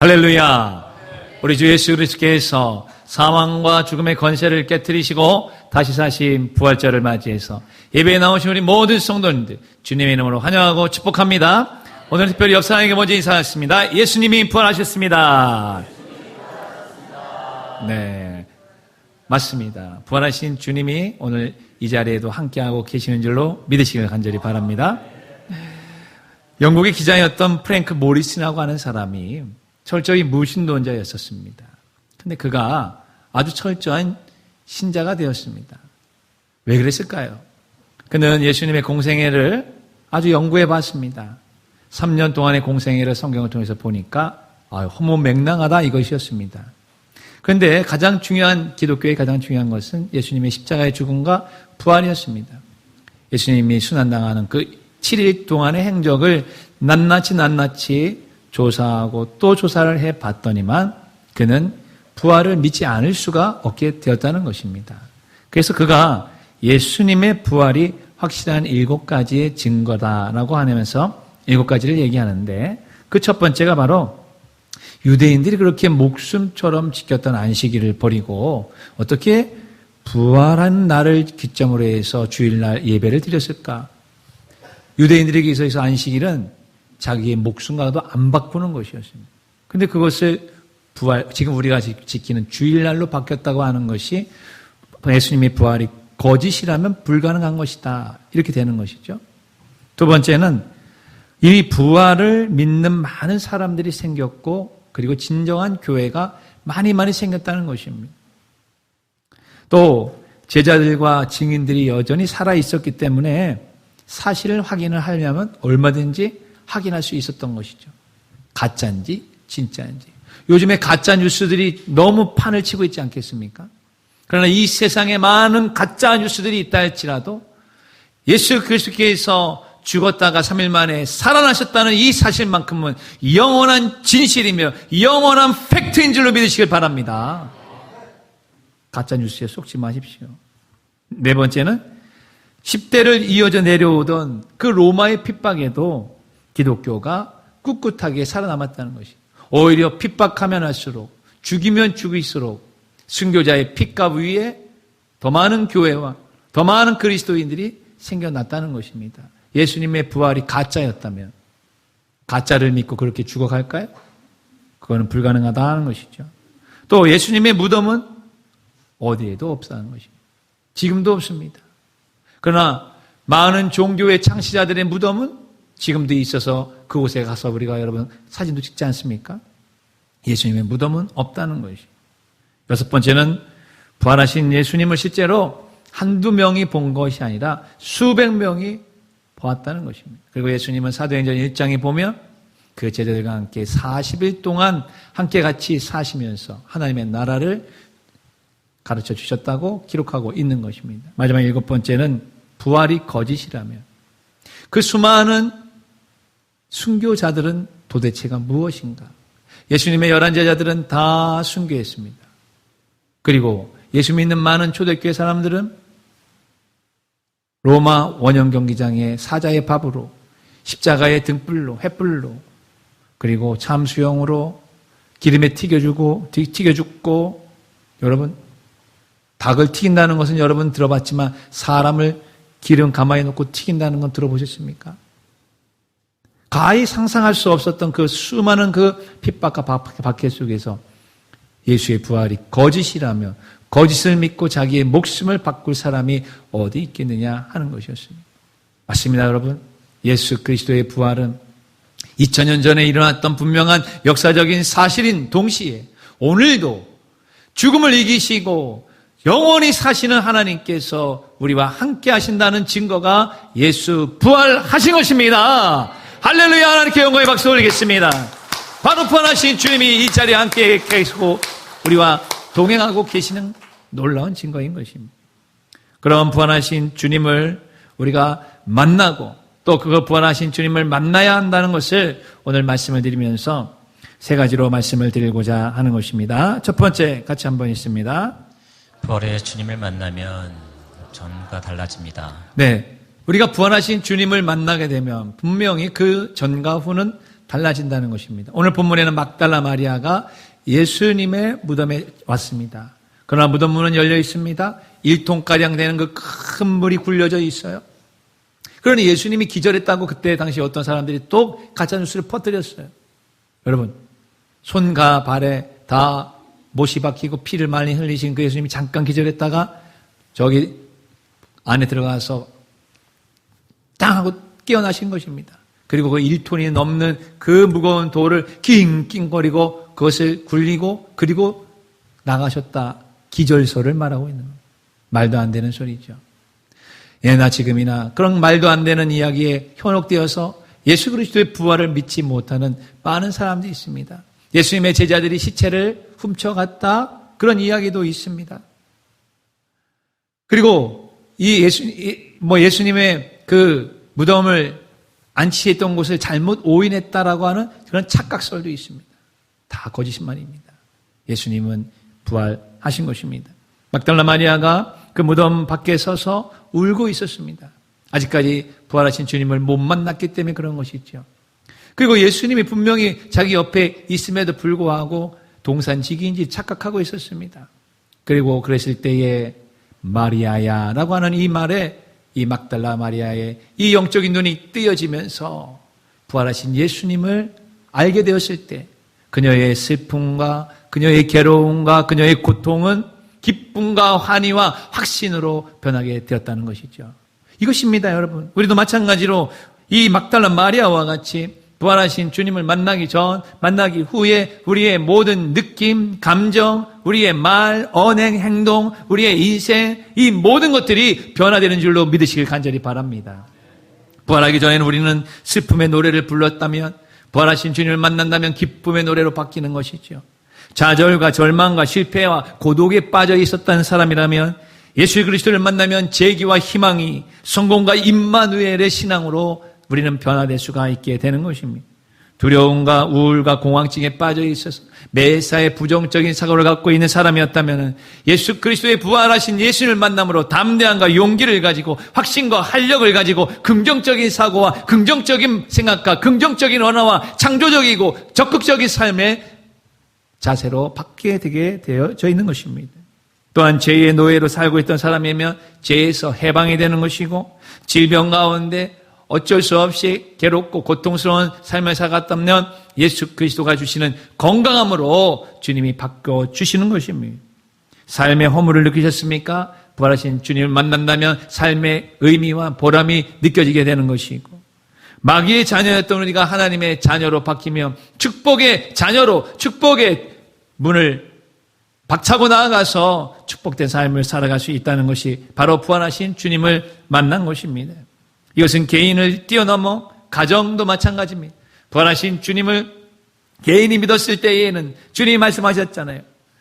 할렐루야. 우리 주 예수 그리스도께서 사망과 죽음의 권세를 깨뜨리시고 다시 사신 부활절을 맞이해서 예배에 나오신 우리 모든 성도님들 주님의 이름으로 환영하고 축복합니다. 오늘 특별히 옆 사람에게 먼저 인사하겠습니다. 예수님이 부활하셨습니다. 네, 맞습니다. 부활하신 주님이 오늘 이 자리에도 함께하고 계시는 줄로 믿으시길 간절히 바랍니다. 영국의 기자였던 프랭크 모리슨이라고 하는 사람이 철저히 무신론자였었습니다. 근데 그가 아주 철저한 신자가 되었습니다. 왜 그랬을까요? 그는 예수님의 공생애를 아주 연구해 봤습니다. 3년 동안의 공생애를 성경을 통해서 보니까 허무맹랑하다 이것이었습니다. 그런데 가장 중요한, 기독교의 가장 중요한 것은 예수님의 십자가의 죽음과 부활이었습니다. 예수님이 순환당하는 그 7일 동안의 행적을 낱낱이 조사하고 또 조사를 해봤더니만 그는 부활을 믿지 않을 수가 없게 되었다는 것입니다. 그래서 그가 예수님의 부활이 확실한 7가지의 증거다라고 하면서 7가지를 얘기하는데 그 첫 번째가 바로 유대인들이 그렇게 목숨처럼 지켰던 안식일을 버리고 어떻게 부활한 날을 기점으로 해서 주일날 예배를 드렸을까? 유대인들에게 있어서 안식일은 자기의 목숨과도 안 바꾸는 것이었습니다. 그런데 그것을 지금 우리가 지키는 주일날로 바뀌었다고 하는 것이 예수님의 부활이 거짓이라면 불가능한 것이다. 이렇게 되는 것이죠. 두 번째는 이 부활을 믿는 많은 사람들이 생겼고 그리고 진정한 교회가 많이 생겼다는 것입니다. 또 제자들과 증인들이 여전히 살아 있었기 때문에 사실을 확인을 하려면 얼마든지 확인할 수 있었던 것이죠. 가짜인지 진짜인지. 요즘에 가짜 뉴스들이 너무 판을 치고 있지 않겠습니까? 그러나 이 세상에 많은 가짜 뉴스들이 있다 할지라도 예수 그리스도께서 죽었다가 3일 만에 살아나셨다는 이 사실만큼은 영원한 진실이며 영원한 팩트인 줄로 믿으시길 바랍니다. 가짜 뉴스에 속지 마십시오. 네 번째는 10대를 이어져 내려오던 그 로마의 핍박에도 기독교가 꿋꿋하게 살아남았다는 것이. 오히려 핍박하면 할수록 죽이면 죽일수록 순교자의 핏값 위에 더 많은 교회와 더 많은 그리스도인들이 생겨났다는 것입니다. 예수님의 부활이 가짜였다면 가짜를 믿고 그렇게 죽어갈까요? 그거는 불가능하다는 것이죠. 또 예수님의 무덤은 어디에도 없다는 것입니다. 지금도 없습니다. 그러나 많은 종교의 창시자들의 무덤은 지금도 있어서 그곳에 가서 우리가 여러분 사진도 찍지 않습니까? 예수님의 무덤은 없다는 것이. 여섯 번째는 부활하신 예수님을 실제로 한두 명이 본 것이 아니라 수백 명이 보았다는 것입니다. 그리고 예수님은 사도행전 1장에 보면 그 제자들과 함께 40일 동안 함께 같이 사시면서 하나님의 나라를 가르쳐 주셨다고 기록하고 있는 것입니다. 마지막 7번째는 부활이 거짓이라면 그 수많은 순교자들은 도대체가 무엇인가? 예수님의 11제자들은 다 순교했습니다. 그리고 예수 믿는 많은 초대교회 사람들은 로마 원형 경기장의 사자의 밥으로 십자가의 등불로 횃불로 그리고 참수형으로 기름에 튀겨 죽고 여러분 닭을 튀긴다는 것은 여러분 들어봤지만 사람을 기름 가마에 넣고 튀긴다는 건 들어보셨습니까? 가히 상상할 수 없었던 그 수많은 그 핍박과 박해 속에서 예수의 부활이 거짓이라며 거짓을 믿고 자기의 목숨을 바꿀 사람이 어디 있겠느냐 하는 것이었습니다. 맞습니다, 여러분. 예수 그리스도의 부활은 2000년 전에 일어났던 분명한 역사적인 사실인 동시에 오늘도 죽음을 이기시고 영원히 사시는 하나님께서 우리와 함께 하신다는 증거가 예수 부활하신 것입니다. 할렐루야. 하나님께 영광의 박수 올리겠습니다. 바로 부활하신 주님이 이 자리에 함께 계시고 우리와 동행하고 계시는 놀라운 증거인 것입니다. 그런 부활하신 주님을 우리가 만나고 또 그 부활하신 주님을 만나야 한다는 것을 오늘 말씀을 드리면서 세 가지로 말씀을 드리고자 하는 것입니다. 첫 번째 같이 한번 있습니다. 부활의 주님을 만나면 전과 달라집니다. 네, 우리가 부활하신 주님을 만나게 되면 분명히 그 전과 후는 달라진다는 것입니다. 오늘 본문에는 막달라 마리아가 예수님의 무덤에 왔습니다. 그러나 무덤 문은 열려 있습니다. 1톤가량 되는 그 큰 물이 굴려져 있어요. 그러니 예수님이 기절했다고 그때 당시 어떤 사람들이 또 가짜뉴스를 퍼뜨렸어요. 여러분, 손과 발에 다 못이 박히고 피를 많이 흘리신 그 예수님이 잠깐 기절했다가 저기 안에 들어가서 땅 하고 깨어나신 것입니다. 그리고 그 1톤이 넘는 그 무거운 돌을 낑낑거리고 그것을 굴리고 그리고 나가셨다. 기절설을 말하고 있는 거예요. 말도 안 되는 소리죠. 예나 지금이나 그런 말도 안 되는 이야기에 현혹되어서 예수 그리스도의 부활을 믿지 못하는 많은 사람들이 있습니다. 예수님의 제자들이 시체를 훔쳐갔다. 그런 이야기도 있습니다. 그리고 예수님의 그 무덤을 안치했던 곳을 잘못 오인했다라고 하는 그런 착각설도 있습니다. 다 거짓말입니다. 예수님은 부활하신 것입니다. 막달라 마리아가 그 무덤 밖에 서서 울고 있었습니다. 아직까지 부활하신 주님을 못 만났기 때문에 그런 것이죠. 그리고 예수님이 분명히 자기 옆에 있음에도 불구하고 동산지기인지 착각하고 있었습니다. 그리고 그랬을 때에 마리아야라고 하는 이 말에 이 막달라 마리아의 이 영적인 눈이 뜨여지면서 부활하신 예수님을 알게 되었을 때 그녀의 슬픔과 그녀의 괴로움과 그녀의 고통은 기쁨과 환희와 확신으로 변하게 되었다는 것이죠. 이것입니다, 여러분. 우리도 마찬가지로 이 막달라 마리아와 같이 부활하신 주님을 만나기 전, 만나기 후에 우리의 모든 느낌, 감정, 우리의 말, 언행, 행동, 우리의 인생, 이 모든 것들이 변화되는 줄로 믿으시길 간절히 바랍니다. 부활하기 전에는 우리는 슬픔의 노래를 불렀다면, 부활하신 주님을 만난다면 기쁨의 노래로 바뀌는 것이죠. 좌절과 절망과 실패와 고독에 빠져 있었던 사람이라면 예수 그리스도를 만나면 재기와 희망이 성공과 임마누엘의 신앙으로 우리는 변화될 수가 있게 되는 것입니다. 두려움과 우울과 공황증에 빠져 있어서 매사에 부정적인 사고를 갖고 있는 사람이었다면 예수 그리스도의 부활하신 예수님을 만남으로 담대함과 용기를 가지고 확신과 활력을 가지고 긍정적인 사고와 긍정적인 생각과 긍정적인 언어와 창조적이고 적극적인 삶의 자세로 바뀌게 되게 되어져 있는 것입니다. 또한 죄의 노예로 살고 있던 사람이면 죄에서 해방이 되는 것이고 질병 가운데 어쩔 수 없이 괴롭고 고통스러운 삶을 살았다면 예수 그리스도가 주시는 건강함으로 주님이 바꿔주시는 것입니다. 삶의 허물을 느끼셨습니까? 부활하신 주님을 만난다면 삶의 의미와 보람이 느껴지게 되는 것이고 마귀의 자녀였던 우리가 하나님의 자녀로 바뀌며 축복의 자녀로 축복의 문을 박차고 나아가서 축복된 삶을 살아갈 수 있다는 것이 바로 부활하신 주님을 만난 것입니다. 이것은 개인을 뛰어넘어 가정도 마찬가지입니다. 부활하신 주님을 개인이 믿었을 때에는 주님이 말씀하셨잖아요.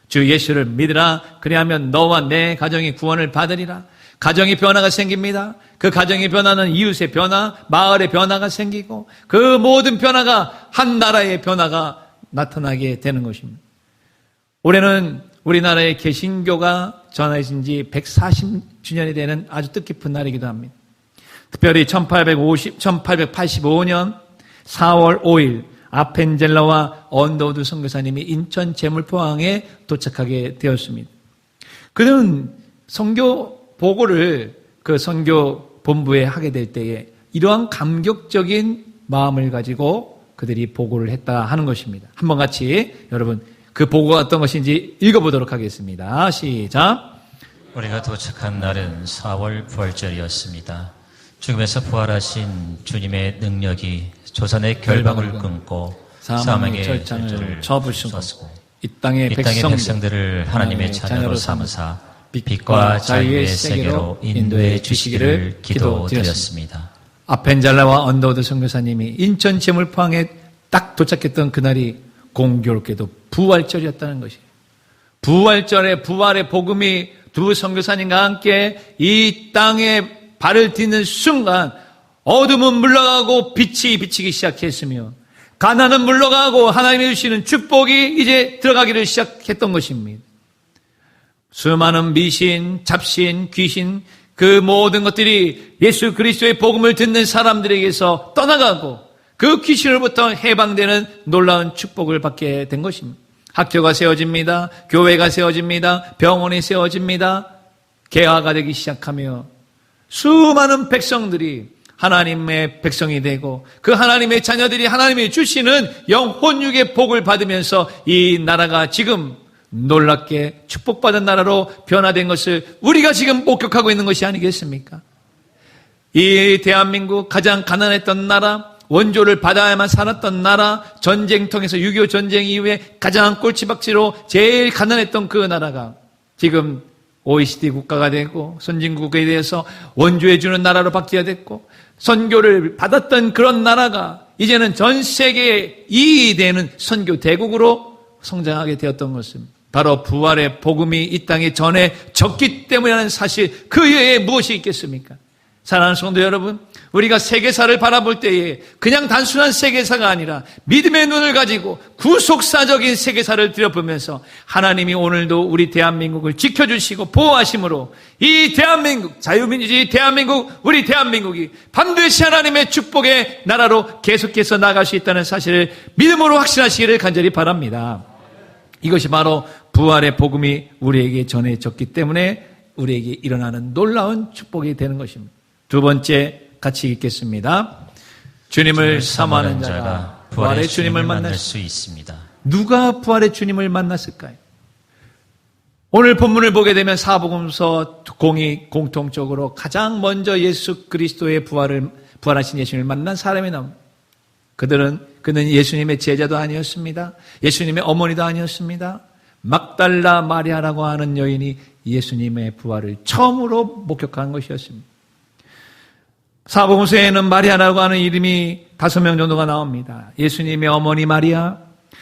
주 예수를 믿으라. 그리하면 너와 내 가정이 구원을 받으리라. 가정의 변화가 생깁니다. 그 가정의 변화는 이웃의 변화, 마을의 변화가 생기고 그 모든 변화가 한 나라의 변화가 나타나게 되는 것입니다. 올해는 우리나라의 개신교가 전해진 지 140주년이 되는 아주 뜻깊은 날이기도 합니다. 특별히 1885년 4월 5일 아펜젤라와 언더우드 선교사님이 인천 제물포항에 도착하게 되었습니다. 그는 선교 보고를 그 선교 본부에 하게 될 때에 이러한 감격적인 마음을 가지고 그들이 보고를 했다 하는 것입니다. 한번 같이 여러분 그 보고가 어떤 것인지 읽어보도록 하겠습니다. 시작. 우리가 도착한 날은 4월 부활절이었습니다. 죽음에서 부활하신 주님의 능력이 조선의 결박을 끊고 사망의 절창을 접으시고 이 땅의 백성들을 하나님의 자녀로 삼으사 빛과 자유의 세계로 인도해 주시기를 기도드렸습니다. 아펜젤라와 언더우드 선교사님이 인천 제물포항에 딱 도착했던 그날이 공교롭게도 부활절이었다는 것이에요. 부활절에 부활의 복음이 두 선교사님과 함께 이 땅에 발을 딛는 순간 어둠은 물러가고 빛이 비치기 시작했으며 가난은 물러가고 하나님이 주시는 축복이 이제 들어가기를 시작했던 것입니다. 수많은 미신, 잡신, 귀신 그 모든 것들이 예수 그리스도의 복음을 듣는 사람들에게서 떠나가고 그 귀신으로부터 해방되는 놀라운 축복을 받게 된 것입니다. 학교가 세워집니다. 교회가 세워집니다. 병원이 세워집니다. 개화가 되기 시작하며 수많은 백성들이 하나님의 백성이 되고 그 하나님의 자녀들이 하나님이 주시는 영혼육의 복을 받으면서 이 나라가 지금 놀랍게 축복받은 나라로 변화된 것을 우리가 지금 목격하고 있는 것이 아니겠습니까? 이 대한민국 가장 가난했던 나라, 원조를 받아야만 살았던 나라, 전쟁통에서 6.25 전쟁 이후에 가장 꼴찌박지로 제일 가난했던 그 나라가 지금 OECD 국가가 되고 선진국에 대해서 원조해주는 나라로 바뀌어야 됐고 선교를 받았던 그런 나라가 이제는 전 세계에 이익이 되는 선교 대국으로 성장하게 되었던 것은 바로 부활의 복음이 이 땅에 전해졌기 때문이라는 사실, 그 외에 무엇이 있겠습니까? 사랑하는 성도 여러분, 우리가 세계사를 바라볼 때에 그냥 단순한 세계사가 아니라 믿음의 눈을 가지고 구속사적인 세계사를 들여보면서 하나님이 오늘도 우리 대한민국을 지켜주시고 보호하심으로 이 대한민국, 자유민주주의 대한민국, 우리 대한민국이 반드시 하나님의 축복의 나라로 계속해서 나아갈 수 있다는 사실을 믿음으로 확신하시기를 간절히 바랍니다. 이것이 바로 부활의 복음이 우리에게 전해졌기 때문에 우리에게 일어나는 놀라운 축복이 되는 것입니다. 두 번째 같이 읽겠습니다. 주님을 사모하는 자가 부활의 주님을 만날 수 있습니다. 누가 부활의 주님을 만났을까요? 오늘 본문을 보게 되면 사복음서 공이 공통적으로 가장 먼저 예수 그리스도의 부활하신 예수님을 만난 사람이 나옵니다. 그는 예수님의 제자도 아니었습니다. 예수님의 어머니도 아니었습니다. 막달라 마리아라고 하는 여인이 예수님의 부활을 처음으로 목격한 것이었습니다. 사복음서에는 마리아라고 하는 이름이 5명 정도가 나옵니다. 예수님의 어머니 마리아,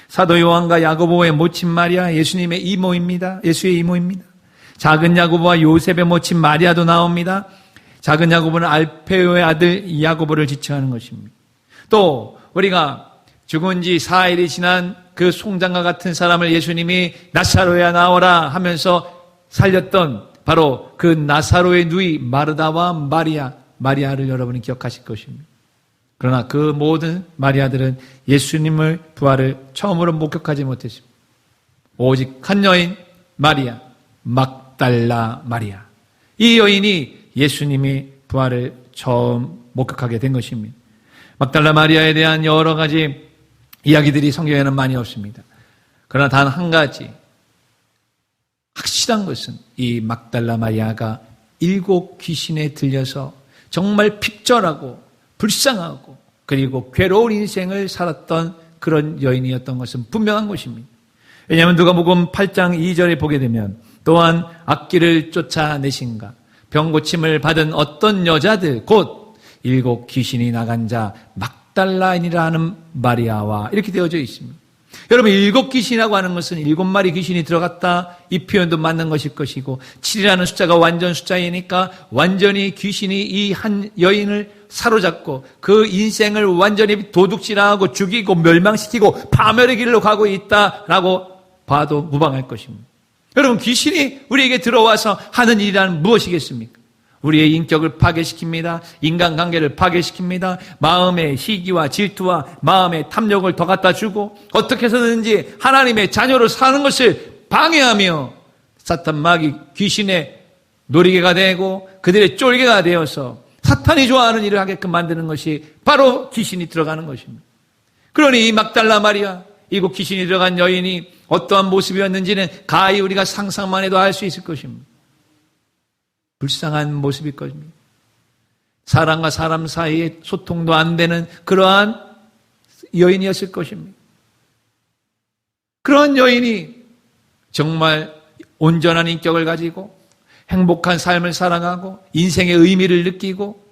사도 요한과 야고보의 모친 마리아, 예수님의 이모입니다. 예수의 이모입니다. 작은 야고보와 요셉의 모친 마리아도 나옵니다. 작은 야고보는 알페오의 아들 야고보를 지칭하는 것입니다. 또 우리가 죽은 지 4일이 지난 그 송장과 같은 사람을 예수님이 나사로야 나오라 하면서 살렸던 바로 그 나사로의 누이 마르다와 마리아를 여러분이 기억하실 것입니다. 그러나 그 모든 마리아들은 예수님을 부활을 처음으로 목격하지 못했습니다. 오직 한 여인 마리아, 막달라 마리아. 이 여인이 예수님이 부활을 처음 목격하게 된 것입니다. 막달라 마리아에 대한 여러 가지 이야기들이 성경에는 많이 없습니다. 그러나 단 한 가지 확실한 것은 이 막달라 마리아가 7 귀신에 들려서 정말 핍절하고 불쌍하고 그리고 괴로운 인생을 살았던 그런 여인이었던 것은 분명한 것입니다. 왜냐하면 누가복음 8장 2절에 보게 되면 또한 악기를 쫓아내신가 병고침을 받은 어떤 여자들 곧 7 귀신이 나간 자 막달라인이라 하는 마리아와 이렇게 되어져 있습니다. 여러분 7 귀신이라고 하는 것은 7마리 귀신이 들어갔다 이 표현도 맞는 것일 것이고 7이라는 숫자가 완전 숫자이니까 완전히 귀신이 이 한 여인을 사로잡고 그 인생을 완전히 도둑질하고 죽이고 멸망시키고 파멸의 길로 가고 있다라고 봐도 무방할 것입니다. 여러분 귀신이 우리에게 들어와서 하는 일이란 무엇이겠습니까? 우리의 인격을 파괴시킵니다. 인간관계를 파괴시킵니다. 마음의 시기와 질투와 마음의 탐욕을 더 갖다 주고 어떻게 해서든지 하나님의 자녀로 사는 것을 방해하며 사탄 마귀 귀신의 놀이개가 되고 그들의 쫄개가 되어서 사탄이 좋아하는 일을 하게끔 만드는 것이 바로 귀신이 들어가는 것입니다. 그러니 이 막달라 마리아, 이곳 귀신이 들어간 여인이 어떠한 모습이었는지는 가히 우리가 상상만 해도 알 수 있을 것입니다. 불쌍한 모습일 것입니다. 사람과 사람 사이에 소통도 안 되는 그러한 여인이었을 것입니다. 그런 여인이 정말 온전한 인격을 가지고 행복한 삶을 살아가고 인생의 의미를 느끼고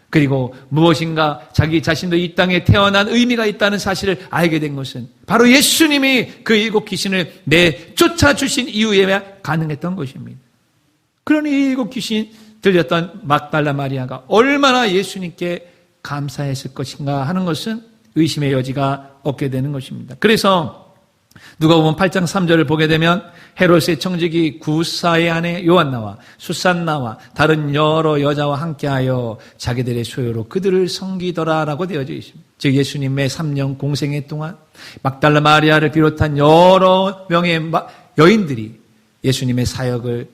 그리고 무엇인가 자기 자신도 이 땅에 태어난 의미가 있다는 사실을 알게 된 것은 바로 예수님이 그 7 귀신을 내쫓아주신 이후에 가능했던 것입니다. 그러니 7 귀신 들렸던 막달라 마리아가 얼마나 예수님께 감사했을 것인가 하는 것은 의심의 여지가 없게 되는 것입니다. 그래서 누가복음 8장 3절을 보게 되면 헤롯의 청지기 구사의 아내 요한나와 수산나와 다른 여러 여자와 함께하여 자기들의 소요로 그들을 섬기더라라고 되어져 있습니다. 즉 예수님의 3년 공생애 동안 막달라 마리아를 비롯한 여러 명의 여인들이 예수님의 사역을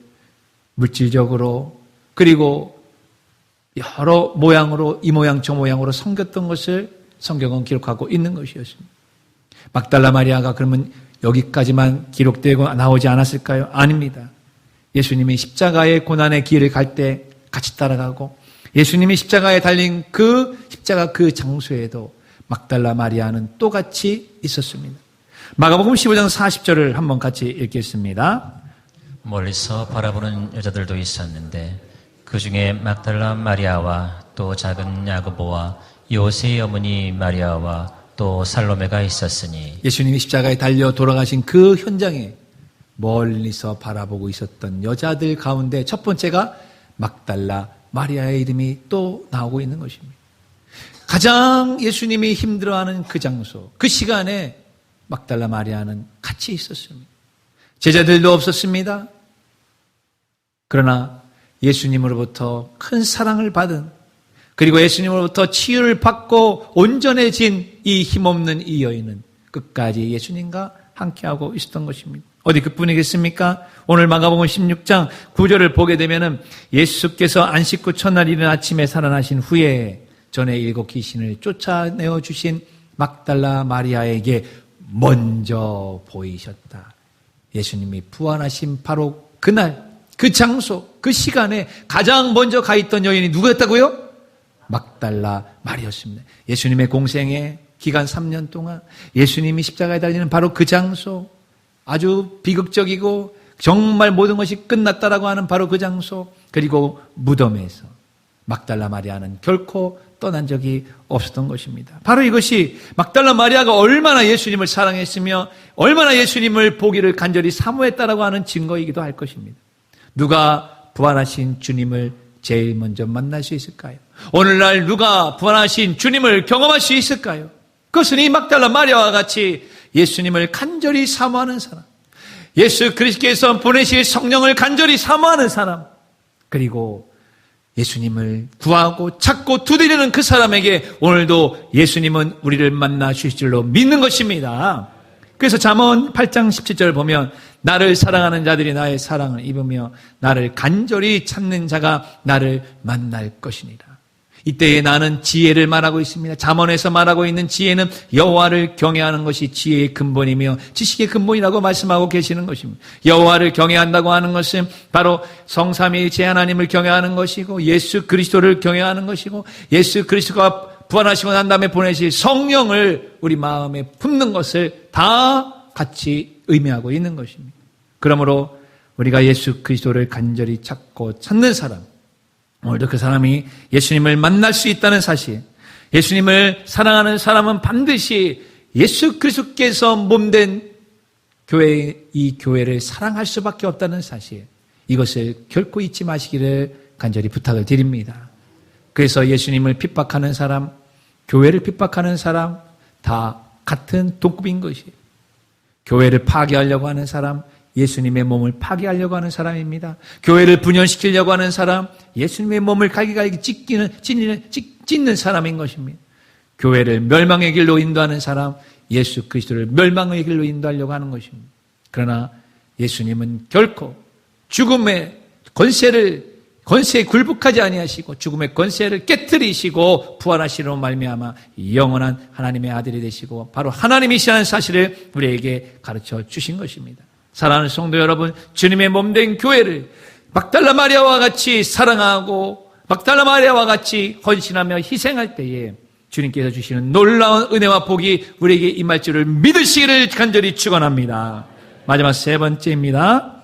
물질적으로 그리고 여러 모양으로 이 모양 저 모양으로 섬겼던 것을 성경은 기록하고 있는 것이었습니다. 막달라 마리아가 그러면 여기까지만 기록되고 나오지 않았을까요? 아닙니다. 예수님이 십자가의 고난의 길을 갈 때 같이 따라가고 예수님이 십자가에 달린 그 십자가 그 장소에도 막달라 마리아는 또 같이 있었습니다. 마가복음 15장 40절을 한번 같이 읽겠습니다. 멀리서 바라보는 여자들도 있었는데 그 중에 막달라 마리아와 또 작은 야고보와 요새의 어머니 마리아와 또 살로메가 있었으니 예수님이 십자가에 달려 돌아가신 그 현장에 멀리서 바라보고 있었던 여자들 가운데 첫 번째가 막달라 마리아의 이름이 또 나오고 있는 것입니다. 가장 예수님이 힘들어하는 그 장소, 그 시간에 막달라 마리아는 같이 있었습니다. 제자들도 없었습니다. 그러나 예수님으로부터 큰 사랑을 받은 그리고 예수님으로부터 치유를 받고 온전해진 이 힘없는 이 여인은 끝까지 예수님과 함께하고 있었던 것입니다. 어디 그뿐이겠습니까? 오늘 마가복음 16장 9절을 보게 되면은 예수께서 안식 후 첫날 이른 아침에 살아나신 후에 전에 7 귀신을 쫓아내어 주신 막달라 마리아에게 먼저 보이셨다. 예수님이 부활하신 바로 그날, 그 장소, 그 시간에 가장 먼저 가 있던 여인이 누구였다고요? 막달라 마리아였습니다. 예수님의 공생애 기간 3년 동안 예수님이 십자가에 달리는 바로 그 장소, 아주 비극적이고 정말 모든 것이 끝났다라고 하는 바로 그 장소, 그리고 무덤에서 막달라 마리아는 결코 떠난 적이 없었던 것입니다. 바로 이것이 막달라 마리아가 얼마나 예수님을 사랑했으며 얼마나 예수님을 보기를 간절히 사모했다라고 하는 증거이기도 할 것입니다. 누가 부활하신 주님을 제일 먼저 만날 수 있을까요? 오늘날 누가 부활하신 주님을 경험할 수 있을까요? 그것은 이 막달라 마리아와 같이 예수님을 간절히 사모하는 사람, 예수 그리스도께서 보내실 성령을 간절히 사모하는 사람, 그리고 예수님을 구하고 찾고 두드리는 그 사람에게 오늘도 예수님은 우리를 만나 주실 줄로 믿는 것입니다. 그래서 잠언 8장 17절을 보면 나를 사랑하는 자들이 나의 사랑을 입으며 나를 간절히 찾는 자가 나를 만날 것이니라. 이때에 나는 지혜를 말하고 있습니다. 잠언에서 말하고 있는 지혜는 여호와를 경외하는 것이 지혜의 근본이며 지식의 근본이라고 말씀하고 계시는 것입니다. 여호와를 경외한다고 하는 것은 바로 성삼위일체 하나님을 경외하는 것이고 예수 그리스도를 경외하는 것이고 예수 그리스도가 부활하시고 난 다음에 보내실 성령을 우리 마음에 품는 것을 다 같이 의미하고 있는 것입니다. 그러므로 우리가 예수 그리스도를 간절히 찾고 찾는 사람, 오늘도 그 사람이 예수님을 만날 수 있다는 사실, 예수님을 사랑하는 사람은 반드시 예수 그리스도께서 몸된 교회, 이 교회를 사랑할 수밖에 없다는 사실, 이것을 결코 잊지 마시기를 간절히 부탁을 드립니다. 그래서 예수님을 핍박하는 사람, 교회를 핍박하는 사람 다 같은 동급인 것이에요. 교회를 파괴하려고 하는 사람, 예수님의 몸을 파괴하려고 하는 사람입니다. 교회를 분열시키려고 하는 사람, 예수님의 몸을 갈기갈기 찢는 사람인 것입니다. 교회를 멸망의 길로 인도하는 사람, 예수 그리스도를 멸망의 길로 인도하려고 하는 것입니다. 그러나 예수님은 결코 죽음의 권세에 굴복하지 아니하시고 죽음의 권세를 깨뜨리시고 부활하시로 말미암아 영원한 하나님의 아들이 되시고 바로 하나님이시라는 사실을 우리에게 가르쳐 주신 것입니다. 사랑하는 성도 여러분, 주님의 몸된 교회를 막달라 마리아와 같이 사랑하고 막달라 마리아와 같이 헌신하며 희생할 때에 주님께서 주시는 놀라운 은혜와 복이 우리에게 임할 줄을 믿으시기를 간절히 축원합니다. 마지막 세 번째입니다.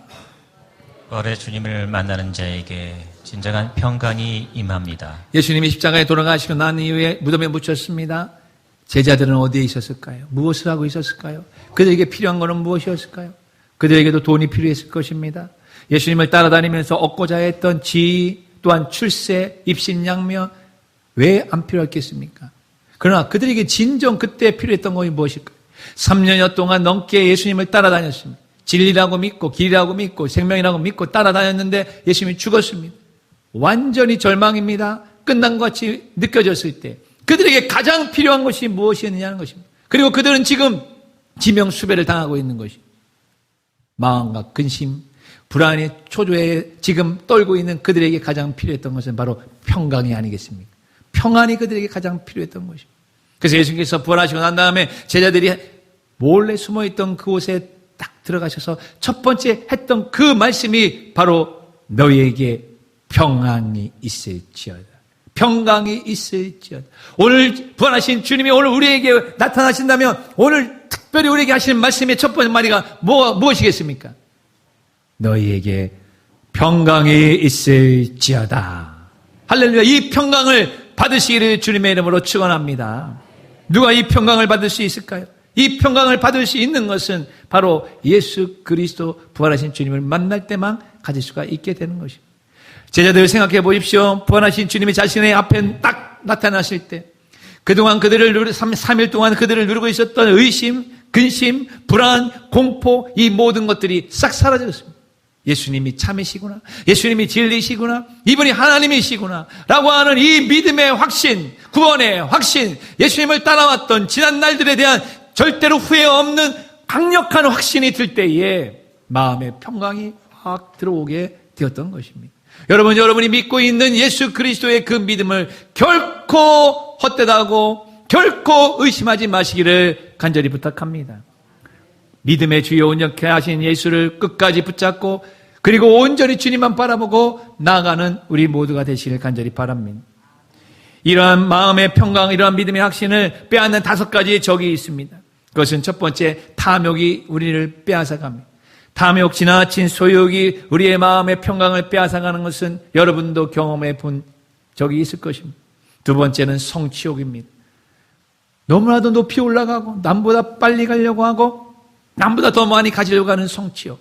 부활의 주님을 만나는 자에게 진정한 평강이 임합니다. 예수님이 십자가에 돌아가시고 난 이후에 무덤에 묻혔습니다. 제자들은 어디에 있었을까요? 무엇을 하고 있었을까요? 그들에게 필요한 것은 무엇이었을까요? 그들에게도 돈이 필요했을 것입니다. 예수님을 따라다니면서 얻고자 했던 지위, 또한 출세, 입신양면 왜 안 필요했겠습니까? 그러나 그들에게 진정 그때 필요했던 것이 무엇일까요? 3년여 동안 넘게 예수님을 따라다녔습니다. 진리라고 믿고 길이라고 믿고 생명이라고 믿고 따라다녔는데 예수님이 죽었습니다. 완전히 절망입니다. 끝난 것 같이 느껴졌을 때 그들에게 가장 필요한 것이 무엇이었느냐는 것입니다. 그리고 그들은 지금 지명수배를 당하고 있는 것입니다. 마음과 근심, 불안의 초조에 지금 떨고 있는 그들에게 가장 필요했던 것은 바로 평강이 아니겠습니까? 평안이 그들에게 가장 필요했던 것입니다. 그래서 예수님께서 부활하시고 난 다음에 제자들이 몰래 숨어있던 그곳에 딱 들어가셔서 첫 번째 했던 그 말씀이 바로 너희에게 평안이 있을지어다. 평강이 있을지어다. 오늘 부활하신 주님이 오늘 우리에게 나타나신다면 오늘 특별히 우리에게 하시는 말씀의 첫 번째 마디가 무엇이겠습니까? 너희에게 평강이 있을지어다. 할렐루야. 이 평강을 받으시기를 주님의 이름으로 축원합니다. 누가 이 평강을 받을 수 있을까요? 이 평강을 받을 수 있는 것은 바로 예수 그리스도 부활하신 주님을 만날 때만 가질 수가 있게 되는 것입니다. 제자들 생각해 보십시오. 부활하신 주님이 자신의 앞에 딱 나타나실 때 그동안 그들을 3일 동안 그들을 누르고 있었던 의심, 근심, 불안, 공포 이 모든 것들이 싹 사라졌습니다. 예수님이 참이시구나. 예수님이 진리시구나. 이분이 하나님이시구나. 라고 하는 이 믿음의 확신, 구원의 확신, 예수님을 따라왔던 지난 날들에 대한 절대로 후회 없는 강력한 확신이 들 때에 마음의 평강이 확 들어오게 되었던 것입니다. 여러분이 믿고 있는 예수 그리스도의 그 믿음을 결코 헛되다고 결코 의심하지 마시기를 간절히 부탁합니다. 믿음의 주요 온전케 하신 예수를 끝까지 붙잡고 그리고 온전히 주님만 바라보고 나아가는 우리 모두가 되시길 간절히 바랍니다. 이러한 마음의 평강, 이러한 믿음의 확신을 빼앗는 5가지의 적이 있습니다. 그것은 첫 번째, 탐욕이 우리를 빼앗아갑니다. 탐욕, 지나친 소욕이 우리의 마음의 평강을 빼앗아가는 것은 여러분도 경험해 본 적이 있을 것입니다. 두 번째는 성취욕입니다. 너무나도 높이 올라가고 남보다 빨리 가려고 하고 남보다 더 많이 가지려고 하는 성취욕.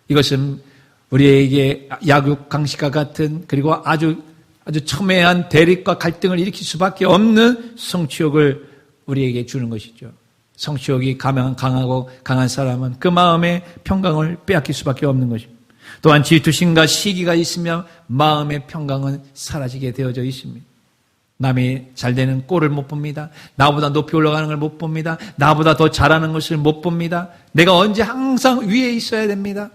이것은 우리에게 약육 강식과 같은 그리고 아주 첨예한 대립과 갈등을 일으킬 수밖에 없는 성취욕을 우리에게 주는 것이죠. 성취욕이 강하고 강한 사람은 그 마음의 평강을 빼앗길 수밖에 없는 것입니다. 또한 질투심과 시기가 있으면 마음의 평강은 사라지게 되어져 있습니다. 남이 잘 되는 꼴을 못 봅니다. 나보다 높이 올라가는 걸 못 봅니다. 나보다 더 잘하는 것을 못 봅니다. 내가 언제 항상 위에 있어야 됩니다.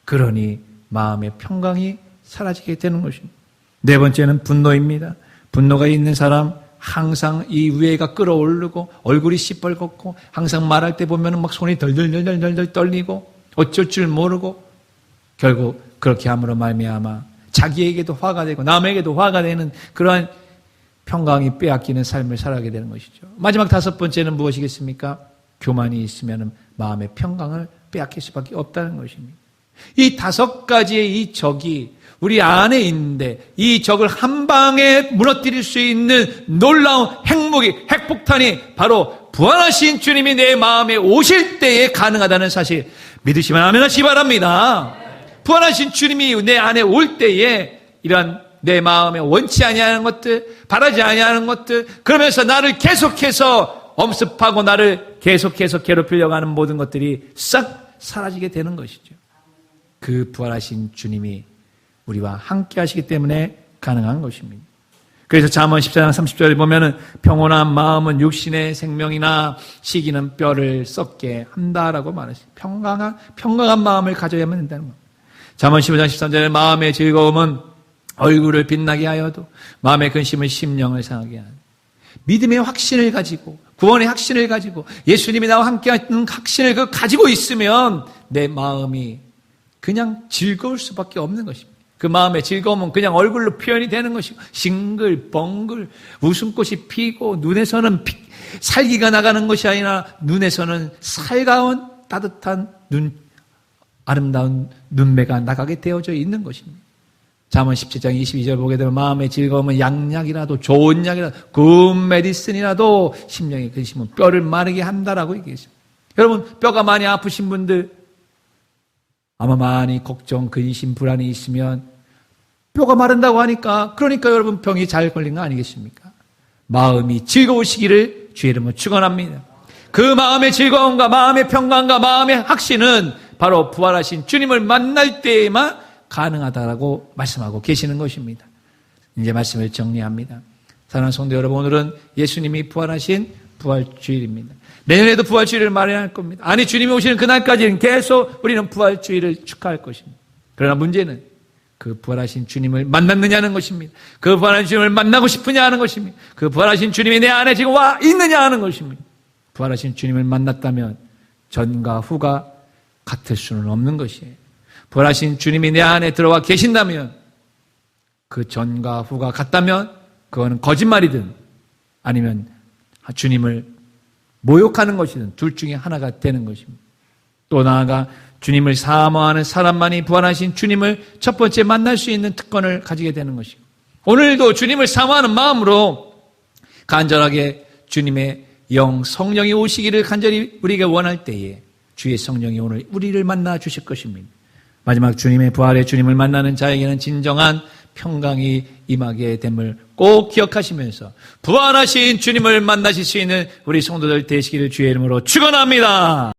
그러니 마음의 평강이 사라지게 되는 것입니다. 네 번째는 분노입니다. 분노가 있는 사람 항상 이 위에가 끌어오르고 얼굴이 시뻘겋고 항상 말할 때 보면 막 손이 덜덜덜덜 떨리고 어쩔 줄 모르고 결국 그렇게 함으로 말미암아 자기에게도 화가 되고 남에게도 화가 되는 그러한 평강이 빼앗기는 삶을 살아가게 되는 것이죠. 마지막 5번째는 무엇이겠습니까? 교만이 있으면 마음의 평강을 빼앗길 수밖에 없다는 것입니다. 이 5가지의 이 적이 우리 안에 있는데 이 적을 한 방에 무너뜨릴 수 있는 놀라운 핵폭탄이 바로 부활하신 주님이 내 마음에 오실 때에 가능하다는 사실 믿으시면 아멘 하시기 바랍니다. 부활하신 주님이 내 안에 올 때에 이러한 내 마음에 원치 아니하는 것들, 바라지 아니하는 것들, 그러면서 나를 계속해서 엄습하고 나를 계속해서 괴롭히려고 하는 모든 것들이 싹 사라지게 되는 것이죠. 그 부활하신 주님이 우리와 함께 하시기 때문에 가능한 것입니다. 그래서 잠언 14장 30절에 보면은 평온한 마음은 육신의 생명이나 시기는 뼈를 썩게 한다라고 말했어요. 평강한 마음을 가져야만 된다는 겁니다. 잠언 15장 13절에 마음의 즐거움은 얼굴을 빛나게 하여도 마음의 근심은 심령을 상하게 하는 믿음의 확신을 가지고 구원의 확신을 가지고 예수님이 나와 함께하는 확신을 가지고 있으면 내 마음이 그냥 즐거울 수밖에 없는 것입니다. 그 마음의 즐거움은 그냥 얼굴로 표현이 되는 것이고 싱글벙글 웃음꽃이 피고 눈에서는 살기가 나가는 것이 아니라 눈에서는 살가운 따뜻한 아름다운 눈매가 나가게 되어져 있는 것입니다. 잠언 17장 22절 보게 되면 마음의 즐거움은 양약이라도 좋은 약이라도 굿 메디슨이라도 심령의 근심은 뼈를 마르게 한다라고 얘기했습니다. 여러분 뼈가 많이 아프신 분들 아마 많이 걱정, 근심, 불안이 있으면 뼈가 마른다고 하니까 그러니까 여러분 병이 잘 걸린 거 아니겠습니까? 마음이 즐거우시기를 주의 이름으로 축원합니다. 그 마음의 즐거움과 마음의 평강과 마음의 확신은 바로 부활하신 주님을 만날 때에만 가능하다라고 말씀하고 계시는 것입니다. 이제 말씀을 정리합니다. 사랑하는 성도 여러분, 오늘은 예수님이 부활하신 부활주일입니다. 내년에도 부활주일을 마련할 겁니다. 아니, 주님이 오시는 그날까지는 계속 우리는 부활주일을 축하할 것입니다. 그러나 문제는 그 부활하신 주님을 만났느냐는 것입니다. 그 부활하신 주님을 만나고 싶으냐 하는 것입니다. 그 부활하신 주님이 내 안에 지금 와 있느냐 하는 것입니다. 부활하신 주님을 만났다면 전과 후가 같을 수는 없는 것이에요. 부활하신 주님이 내 안에 들어와 계신다면, 그 전과 후가 같다면 그거는 거짓말이든 아니면 주님을 모욕하는 것이든 둘 중에 하나가 되는 것입니다. 또 나아가 주님을 사모하는 사람만이 부활하신 주님을 첫 번째 만날 수 있는 특권을 가지게 되는 것이고, 오늘도 주님을 사모하는 마음으로 간절하게 주님의 영 성령이 오시기를 간절히 우리가 원할 때에 주의 성령이 오늘 우리를 만나 주실 것입니다. 마지막 주님의 부활의 주님을 만나는 자에게는 진정한 평강이 임하게 됨을 꼭 기억하시면서 부활하신 주님을 만나실 수 있는 우리 성도들 되시기를 주의 이름으로 축원합니다.